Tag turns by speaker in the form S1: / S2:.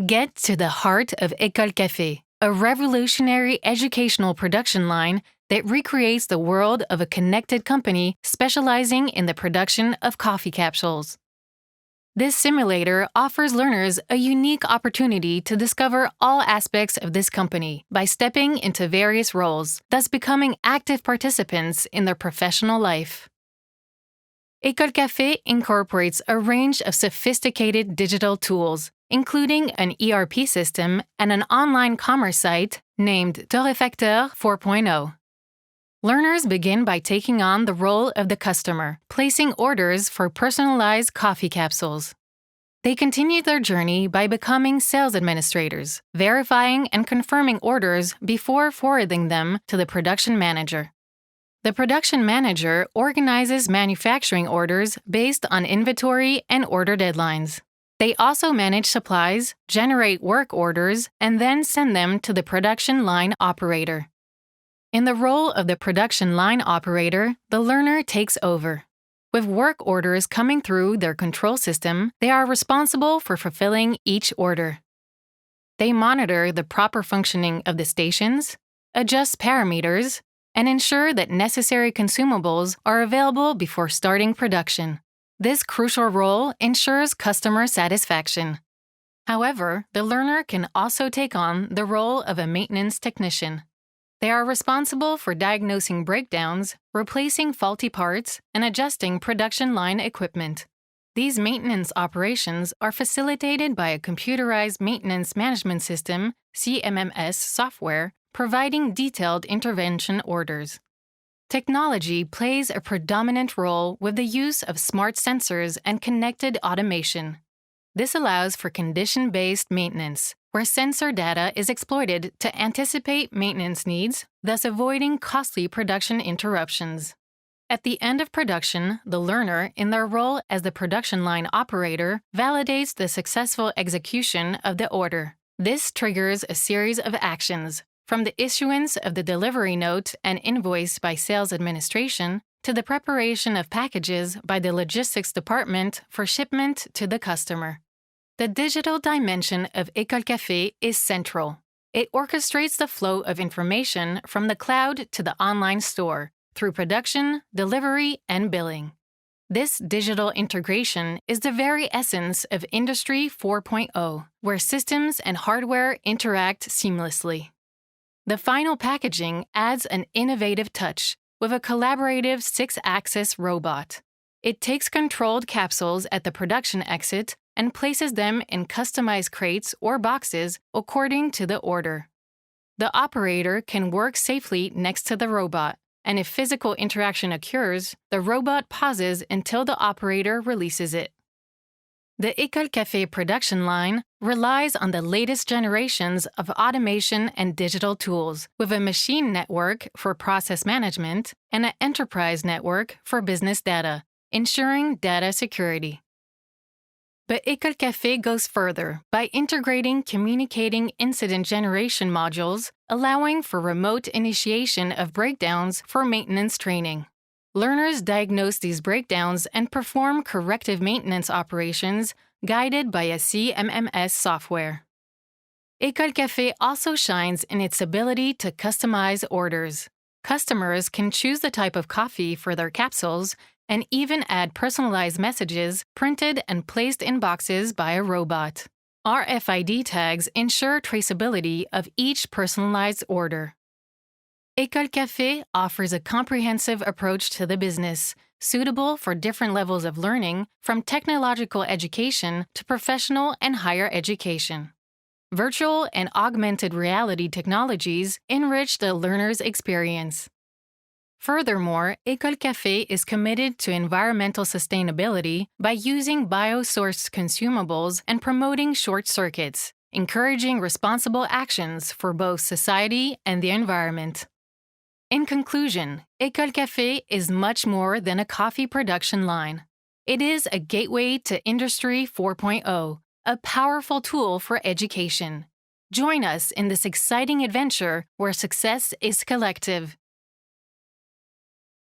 S1: Get to the heart of EcolCafé, a revolutionary educational production line that recreates the world of a connected company specializing in the production of coffee capsules. This simulator offers learners a unique opportunity to discover all aspects of this company by stepping into various roles, thus becoming active participants in their professional life. EcolCafé incorporates a range of sophisticated digital tools, including an ERP system and an online commerce site named Torréfacteur 4.0. Learners begin by taking on the role of the customer, placing orders for personalized coffee capsules. They continue their journey by becoming sales administrators, verifying and confirming orders before forwarding them to the production manager. The production manager organizes manufacturing orders based on inventory and order deadlines. They also manage supplies, generate work orders, and then send them to the production line operator. In the role of the production line operator, the learner takes over. With work orders coming through their control system, they are responsible for fulfilling each order. They monitor the proper functioning of the stations, adjust parameters, and ensure that necessary consumables are available before starting production. This crucial role ensures customer satisfaction. However, the learner can also take on the role of a maintenance technician. They are responsible for diagnosing breakdowns, replacing faulty parts, and adjusting production line equipment. These maintenance operations are facilitated by a computerized maintenance management system, CMMS software, providing detailed intervention orders. Technology plays a predominant role with the use of smart sensors and connected automation. This allows for condition-based maintenance, where sensor data is exploited to anticipate maintenance needs, thus avoiding costly production interruptions. At the end of production, the learner, in their role as the production line operator, validates the successful execution of the order. This triggers a series of actions, from the issuance of the delivery note and invoice by sales administration to the preparation of packages by the logistics department for shipment to the customer. The digital dimension of EcolCafé is central. It orchestrates the flow of information from the cloud to the online store through production, delivery, and billing. This digital integration is the very essence of Industry 4.0, where systems and hardware interact seamlessly. The final packaging adds an innovative touch with a collaborative 6-axis robot. It takes controlled capsules at the production exit and places them in customized crates or boxes according to the order. The operator can work safely next to the robot, and if physical interaction occurs, the robot pauses until the operator releases it. The EcolCafé production line relies on the latest generations of automation and digital tools, with a machine network for process management and an enterprise network for business data, ensuring data security. But EcolCafé goes further by integrating communicating incident generation modules, allowing for remote initiation of breakdowns for maintenance training. Learners diagnose these breakdowns and perform corrective maintenance operations guided by a CMMS software. EcolCafé also shines in its ability to customize orders. Customers can choose the type of coffee for their capsules and even add personalized messages printed and placed in boxes by a robot. RFID tags ensure traceability of each personalized order. EcolCafé offers a comprehensive approach to the business, suitable for different levels of learning, from technological education to professional and higher education. Virtual and augmented reality technologies enrich the learner's experience. Furthermore, EcolCafé is committed to environmental sustainability by using biosourced consumables and promoting short circuits, encouraging responsible actions for both society and the environment. In conclusion, EcolCafé is much more than a coffee production line. It is a gateway to Industry 4.0, a powerful tool for education. Join us in this exciting adventure where success is collective